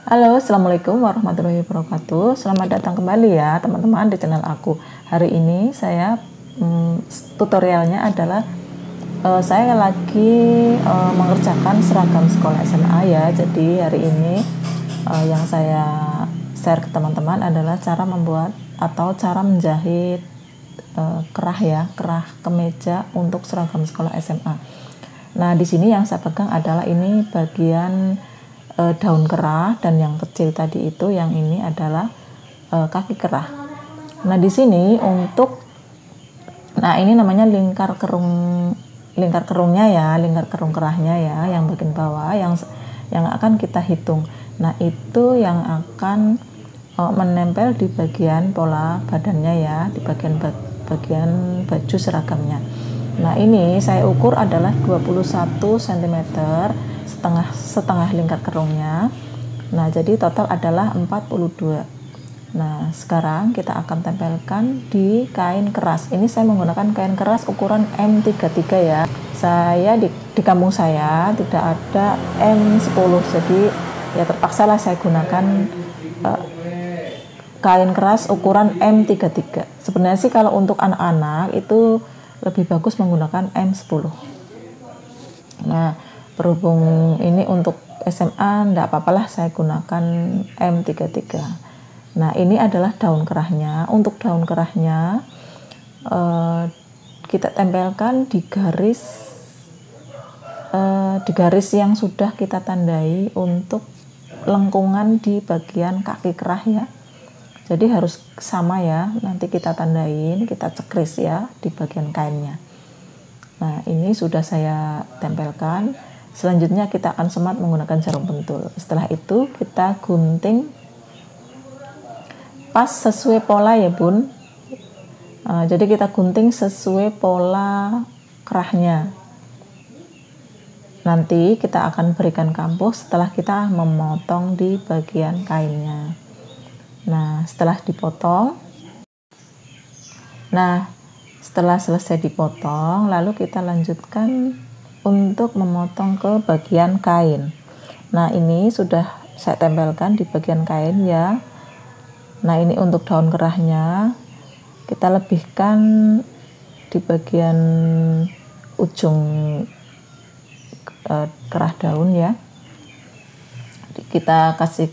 Halo, Assalamualaikum warahmatullahi wabarakatuh. Selamat datang kembali ya teman-teman di channel aku. Hari ini saya tutorialnya adalah saya lagi mengerjakan seragam sekolah SMA ya. Jadi hari ini yang saya share ke teman-teman adalah cara membuat atau cara menjahit kerah ya, kerah kemeja untuk seragam sekolah SMA. Nah, di sini yang saya pegang adalah ini bagian daun kerah, dan yang kecil tadi itu yang ini adalah kaki kerah. Nah, di sini ini namanya lingkar kerungnya ya, lingkar kerung kerahnya ya, yang bagian bawah yang akan kita hitung. Nah, itu yang akan menempel di bagian pola badannya ya, di bagian baju seragamnya. Nah, ini saya ukur adalah 21 cm setengah lingkar kerungnya. Nah, jadi total adalah 42. Nah, sekarang kita akan tempelkan di kain keras. Ini saya menggunakan kain keras ukuran M33 ya. Saya di kampung saya tidak ada M10, jadi ya terpaksa lah saya gunakan kain keras ukuran M33. Sebenarnya sih kalau untuk anak-anak itu lebih bagus menggunakan M10. Nah, berhubung ini untuk SMA, enggak apa-apalah saya gunakan M33. Nah, ini adalah daun kerahnya. Untuk daun kerahnya kita tempelkan di garis yang sudah kita tandai untuk lengkungan di bagian kaki kerah ya. Jadi harus sama ya, nanti kita tandain, kita cekris ya di bagian kainnya. Nah, ini sudah saya tempelkan. Selanjutnya kita akan semat menggunakan jarum pentul. Setelah itu kita gunting pas sesuai pola ya bun. Jadi kita gunting sesuai pola kerahnya. Nanti kita akan berikan kampuh setelah kita memotong di bagian kainnya. Nah, setelah selesai dipotong, lalu kita lanjutkan untuk memotong ke bagian kain. Nah, ini sudah saya tempelkan di bagian kain ya. Nah, ini untuk daun kerahnya kita lebihkan di bagian ujung kerah daun ya. Kita kasih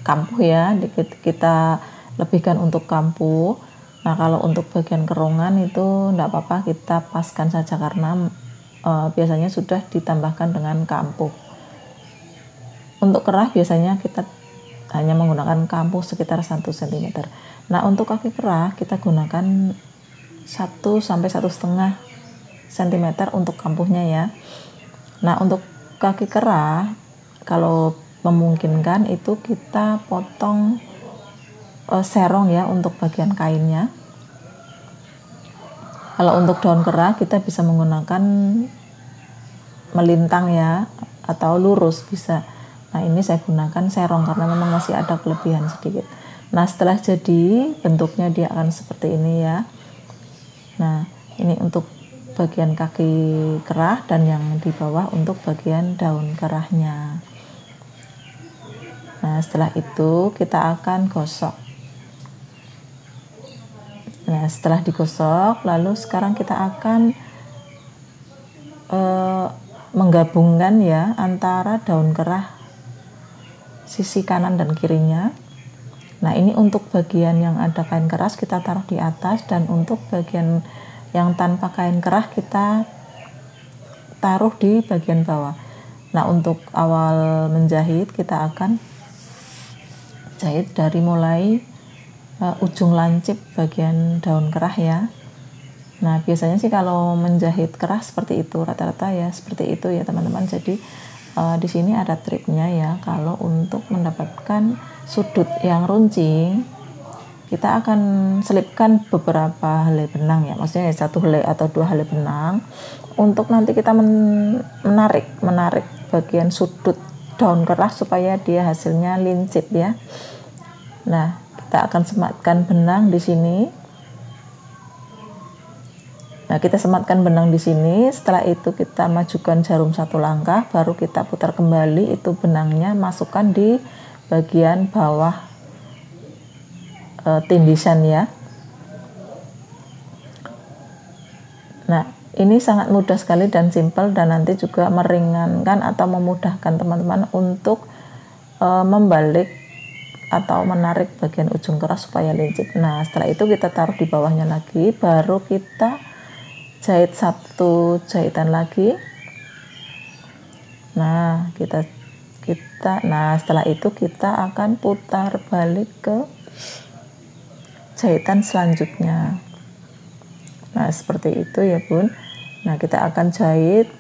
kampuh ya, kita lebihkan untuk kampuh. Nah, kalau untuk bagian kerungan itu enggak apa-apa, kita paskan saja karena biasanya sudah ditambahkan dengan kampuh. Untuk kerah biasanya kita hanya menggunakan kampuh sekitar 1 cm. Nah, untuk kaki kerah kita gunakan 1 sampai 1,5 cm untuk kampuhnya ya. Nah, untuk kaki kerah kalau memungkinkan itu kita potong serong ya untuk bagian kainnya. Kalau untuk daun kerah kita bisa menggunakan melintang ya, atau lurus bisa. Nah, ini saya gunakan serong karena memang masih ada kelebihan sedikit. Nah, setelah jadi bentuknya dia akan seperti ini ya. Nah, ini untuk bagian kaki kerah, dan yang di bawah untuk bagian daun kerahnya. Nah, setelah itu kita akan gosok. Nah, setelah digosok, lalu sekarang kita akan menggabungkan ya antara daun kerah sisi kanan dan kirinya. Nah, ini untuk bagian yang ada kain keras kita taruh di atas, dan untuk bagian yang tanpa kain kerah kita taruh di bagian bawah. Nah, untuk awal menjahit kita akan jahit dari mulai ujung lancip bagian daun kerah ya. Nah, biasanya sih kalau menjahit kerah seperti itu, rata-rata ya seperti itu ya teman-teman. Jadi di sini ada triknya ya. Kalau untuk mendapatkan sudut yang runcing, kita akan selipkan beberapa helai benang ya, maksudnya 1 helai atau 2 helai benang untuk nanti kita menarik bagian sudut daun kerah supaya dia hasilnya lincip ya. Nah, kita akan sematkan benang di sini. Nah, kita sematkan benang di sini. Setelah itu kita majukan jarum 1 langkah, baru kita putar kembali itu benangnya, masukkan di bagian bawah tindisan ya. Nah, ini sangat mudah sekali dan simpel, dan nanti juga meringankan atau memudahkan teman-teman untuk membalik atau menarik bagian ujung keras supaya lincip. Nah, setelah itu kita taruh di bawahnya lagi, baru kita jahit satu jahitan lagi. Nah, nah setelah itu kita akan putar balik ke jahitan selanjutnya. Nah, seperti itu ya Bun. Nah, kita akan jahit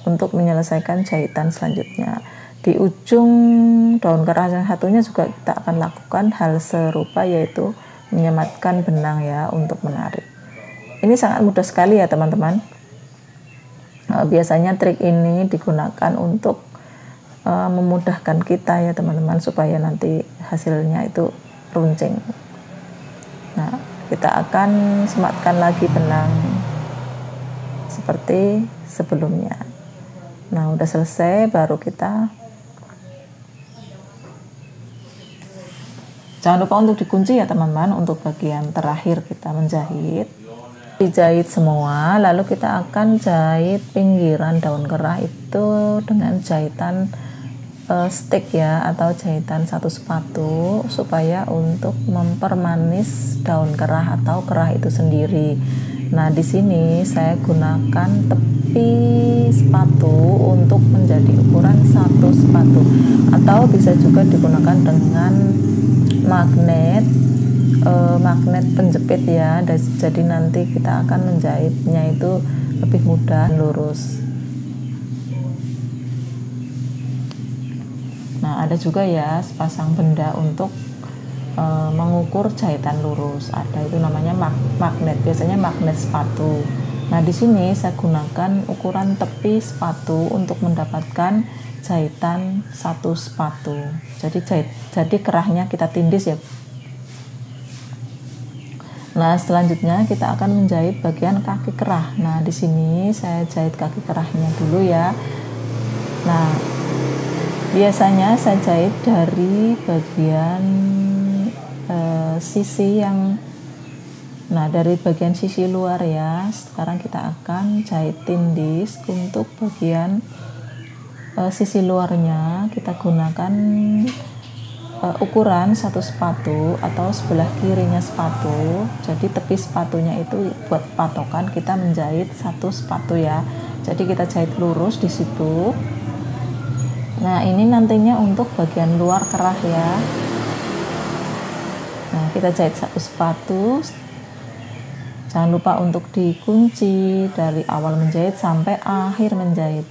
untuk menyelesaikan jahitan selanjutnya. Di ujung daun keras yang satunya juga kita akan lakukan hal serupa, yaitu menyematkan benang ya untuk menarik. Ini sangat mudah sekali ya teman-teman. Biasanya trik ini digunakan untuk memudahkan kita ya teman-teman, supaya nanti hasilnya itu runcing. Nah, kita akan sematkan lagi benang seperti sebelumnya. Nah, udah selesai, baru kita jangan lupa untuk dikunci ya teman-teman. Untuk bagian terakhir kita menjahit, dijahit semua, lalu kita akan jahit pinggiran daun kerah itu dengan jahitan stick ya, atau jahitan satu sepatu, supaya untuk mempermanis daun kerah atau kerah itu sendiri. Nah, di sini saya gunakan tepi sepatu untuk menjadi ukuran satu sepatu, atau bisa juga digunakan dengan magnet penjepit ya. Jadi nanti kita akan menjahitnya itu lebih mudah, lurus. Nah, ada juga ya sepasang benda untuk mengukur jahitan lurus. Ada, itu namanya magnet, biasanya magnet sepatu. Nah, di sini saya gunakan ukuran tepi sepatu untuk mendapatkan jahitan satu sepatu. Jadi kerahnya kita tindis ya. Nah, selanjutnya kita akan menjahit bagian kaki kerah. Nah, di sini saya jahit kaki kerahnya dulu ya. Nah, biasanya saya jahit dari bagian sisi yang, nah dari bagian sisi luar ya. Sekarang kita akan jahit tindis untuk bagian sisi luarnya. Kita gunakan ukuran satu sepatu atau sebelah kirinya sepatu. Jadi tepi sepatunya itu buat patokan kita menjahit satu sepatu ya. Jadi kita jahit lurus di situ. Nah, ini nantinya untuk bagian luar kerah ya. Nah, kita jahit satu sepatu. Jangan lupa untuk dikunci dari awal menjahit sampai akhir menjahit.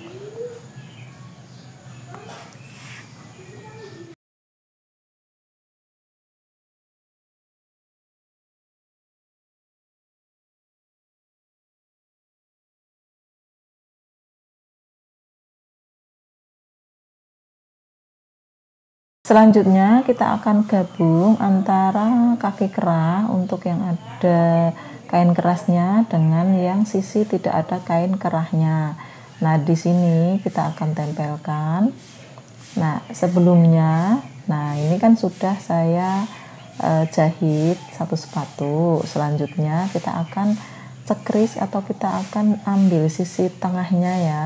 Selanjutnya kita akan gabung antara kaki kerah untuk yang ada kain kerasnya dengan yang sisi tidak ada kain kerahnya. Nah, di sini kita akan tempelkan. Nah, sebelumnya, nah ini kan sudah saya jahit satu sepatu. Selanjutnya kita akan cekris atau kita akan ambil sisi tengahnya ya.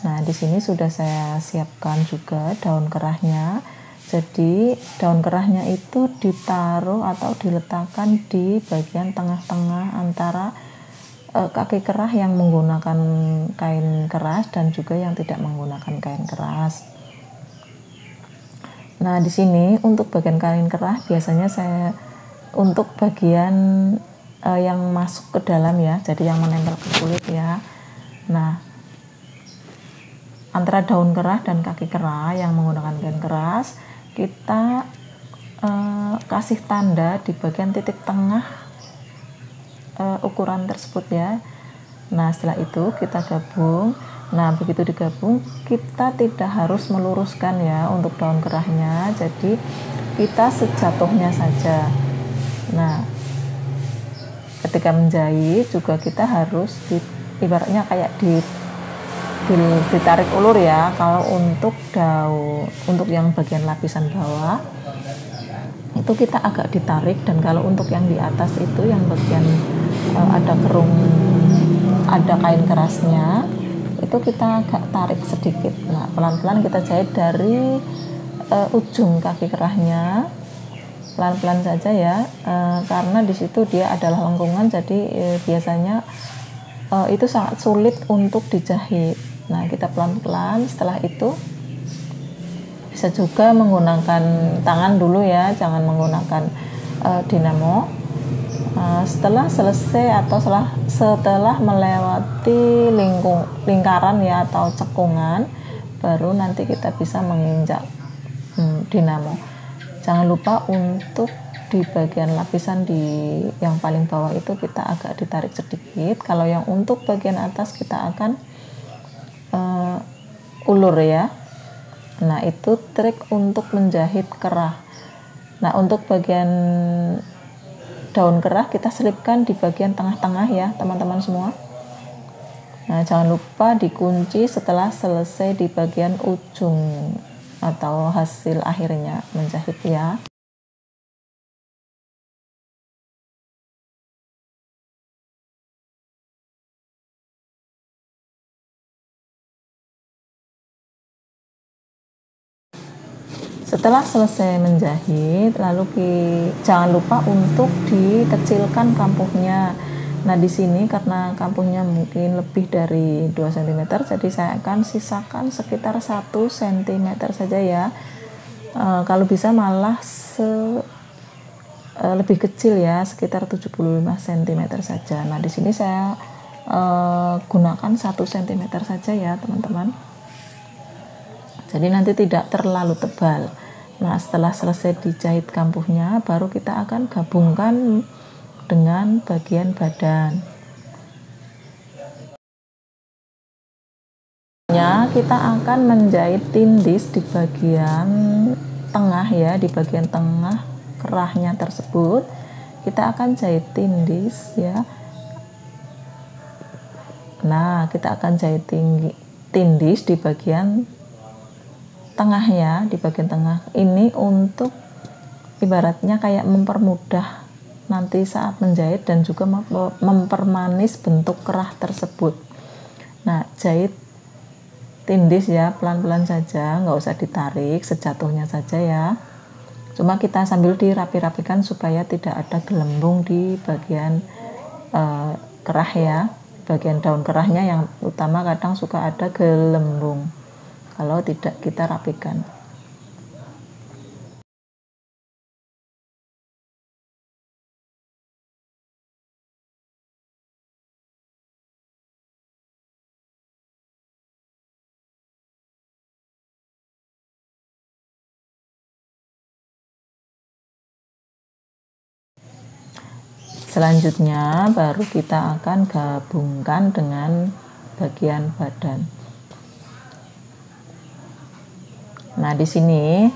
Nah, di sini sudah saya siapkan juga daun kerahnya. Jadi, daun kerahnya itu ditaruh atau diletakkan di bagian tengah-tengah antara kaki kerah yang menggunakan kain keras dan juga yang tidak menggunakan kain keras. Nah, di sini untuk bagian kain kerah biasanya saya untuk bagian yang masuk ke dalam ya, jadi yang menempel ke kulit ya. Nah, antara daun kerah dan kaki kerah yang menggunakan kain keras, kita kasih tanda di bagian titik tengah ukuran tersebut ya. Nah, setelah itu kita gabung. Nah, begitu digabung, kita tidak harus meluruskan ya untuk daun kerahnya, jadi kita sejatuhnya saja. Nah, ketika menjahit juga kita harus ibaratnya kayak ditarik ulur ya. Kalau untuk daun, untuk yang bagian lapisan bawah itu kita agak ditarik, dan kalau untuk yang di atas itu yang bagian ada kerung, ada kain kerasnya, itu kita agak tarik sedikit. Nah, pelan-pelan kita jahit dari ujung kaki kerahnya, pelan-pelan saja ya, karena di situ dia adalah lengkungan, jadi biasanya itu sangat sulit untuk dijahit. Nah, kita pelan-pelan. Setelah itu bisa juga menggunakan tangan dulu ya, jangan menggunakan dinamo. Setelah selesai atau setelah melewati lingkaran ya atau cekungan, baru nanti kita bisa menginjak dinamo. Jangan lupa untuk di bagian lapisan di yang paling bawah itu kita agak ditarik sedikit. Kalau yang untuk bagian atas kita akan ulur ya. Nah, itu trik untuk menjahit kerah. Nah, untuk bagian daun kerah kita selipkan di bagian tengah-tengah ya teman-teman semua. Nah, jangan lupa dikunci setelah selesai di bagian ujung atau hasil akhirnya menjahit ya. Setelah selesai menjahit, lalu jangan lupa untuk dikecilkan kampuhnya. Nah, di sini karena kampuhnya mungkin lebih dari 2 cm, jadi saya akan sisakan sekitar 1 cm saja ya. Kalau bisa malah lebih kecil ya, sekitar 75 cm saja. Nah, di sini saya gunakan 1 cm saja ya teman-teman. Jadi nanti tidak terlalu tebal. Nah, setelah selesai dijahit kampuhnya, baru kita akan gabungkan dengan bagian badan. Kita akan menjahit tindis di bagian tengah ya, di bagian tengah kerahnya tersebut. Kita akan jahit tindis ya. Nah, kita akan jahit tindis di bagian tengah ya, di bagian tengah ini untuk ibaratnya kayak mempermudah nanti saat menjahit dan juga mempermanis bentuk kerah tersebut. Nah, jahit tindis ya, pelan-pelan saja, nggak usah ditarik, sejatuhnya saja ya. Cuma kita sambil dirapi-rapikan supaya tidak ada gelembung di bagian kerah ya, bagian daun kerahnya yang utama kadang suka ada gelembung kalau tidak kita rapikan. Selanjutnya baru kita akan gabungkan dengan bagian badan. Nah, di sini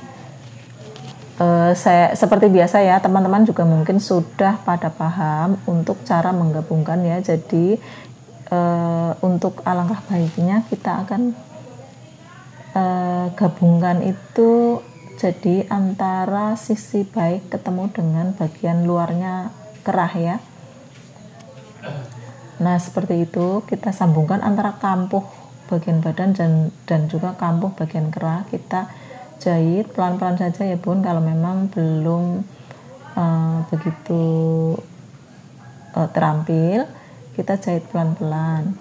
saya seperti biasa ya, teman-teman juga mungkin sudah pada paham untuk cara menggabungkan ya. Jadi untuk alangkah baiknya kita akan gabungkan itu jadi antara sisi baik ketemu dengan bagian luarnya kerah ya. Nah, seperti itu kita sambungkan antara kampuh bagian badan dan juga kampuh bagian kerah. Kita jahit pelan-pelan saja ya Bun, kalau memang belum begitu terampil, kita jahit pelan-pelan.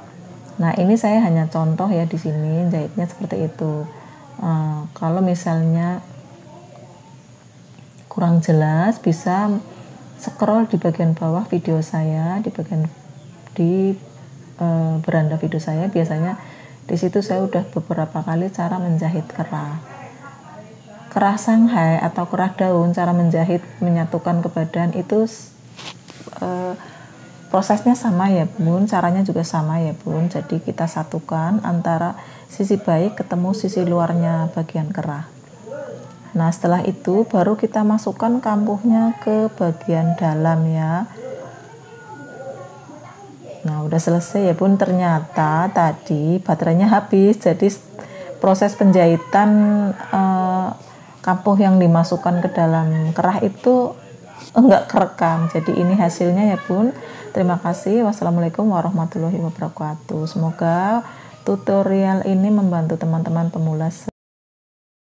Nah, ini saya hanya contoh ya, di sini jahitnya seperti itu. Kalau misalnya kurang jelas, bisa scroll di bagian bawah video saya, di beranda video saya. Biasanya di situ saya udah beberapa kali cara menjahit kerah Shanghai atau kerah daun. Cara menjahit menyatukan ke badan itu prosesnya sama ya Bun, caranya juga sama ya Bun. Jadi kita satukan antara sisi baik ketemu sisi luarnya bagian kerah. Nah, setelah itu baru kita masukkan kampuhnya ke bagian dalam ya. Nah, udah selesai ya Bun. Ternyata tadi baterainya habis, jadi proses penjahitan kampuh yang dimasukkan ke dalam kerah itu enggak kerekam. Jadi ini hasilnya ya Bun. Terima kasih. Wassalamualaikum warahmatullahi wabarakatuh. Semoga tutorial ini membantu teman-teman pemula